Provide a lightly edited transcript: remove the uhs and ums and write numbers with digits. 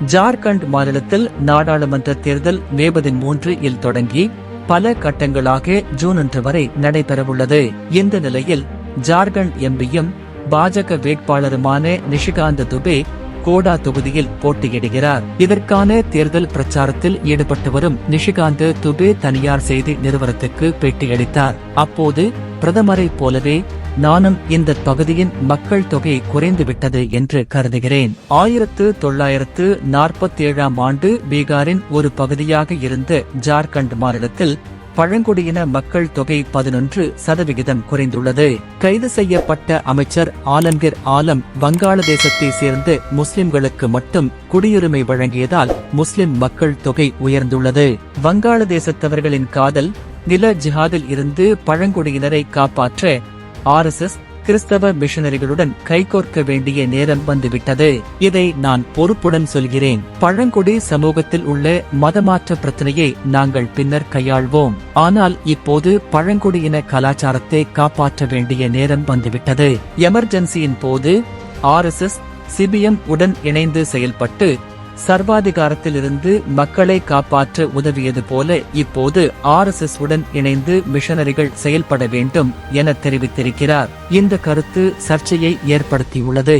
ஜார்க்கண்ட் மாநிலத்தில் நாடாளுமன்ற தேர்தல் மே 13 தொடங்கி பல கட்டங்களாக ஜூன் 1 வரை நடைபெறவுள்ளது. இந்த நிலையில் ஜார்க்கண்ட் எம்பியும் பாஜக வேட்பாளருமான நிஷிகாந்த் துபே கோடா தொகுதியில் போட்டியிடுகிறார். இதற்கான தேர்தல் பிரச்சாரத்தில் ஈடுபட்டு வரும் நிஷிகாந்த் துபே தனியார் செய்தி நிறுவனத்துக்கு பேட்டியளித்தார். அப்போது பிரதமரை போலவே நானும் இந்த பகுதியின் மக்கள் தொகை குறைந்துவிட்டது என்று கருதுகிறேன். 1947ஆம் ஆண்டு பீகாரின் ஒரு பகுதியாக இருந்த ஜார்க்கண்ட் மாநிலத்தில் பழங்குடியின மக்கள் தொகை 11% குறைந்துள்ளது. கைது செய்யப்பட்ட அமைச்சர் ஆலம்கீர் ஆலம் வங்காளதேசத்தை சேர்ந்த முஸ்லிம்களுக்கு மட்டும் குடியுரிமை வழங்கியதால் முஸ்லிம் மக்கள் தொகை உயர்ந்துள்ளது. வங்காளதேசத்தவர்களின் காதல் நில ஜிஹாதில் இருந்து பழங்குடியினரை காப்பாற்ற RSS கிறிஸ்தவ மிஷனரிகளுடன் கைகோர்க்க வேண்டிய நேரம் வந்துவிட்டது. இதை நான் பொறுப்புடன் சொல்கிறேன். பழங்குடி சமூகத்தில் உள்ள மதமாற்ற பிரச்சனையை நாங்கள் பின்னர் கையாள்வோம். ஆனால் இப்போது பழங்குடியின கலாச்சாரத்தை காப்பாற்ற வேண்டிய நேரம் வந்துவிட்டது. எமர்ஜென்சியின் போது RSS CBM உடன் இணைந்து செயல்பட்டு சர்வாதிகாரத்திலிருந்து மக்களை காப்பாற்ற உதவியது போல இப்போது RSS உடன் இணைந்து மிஷனரிகள் செயல்பட வேண்டும் என தெரிவித்திருக்கிறார். இந்த கருத்து சர்ச்சையை ஏற்படுத்தியுள்ளது.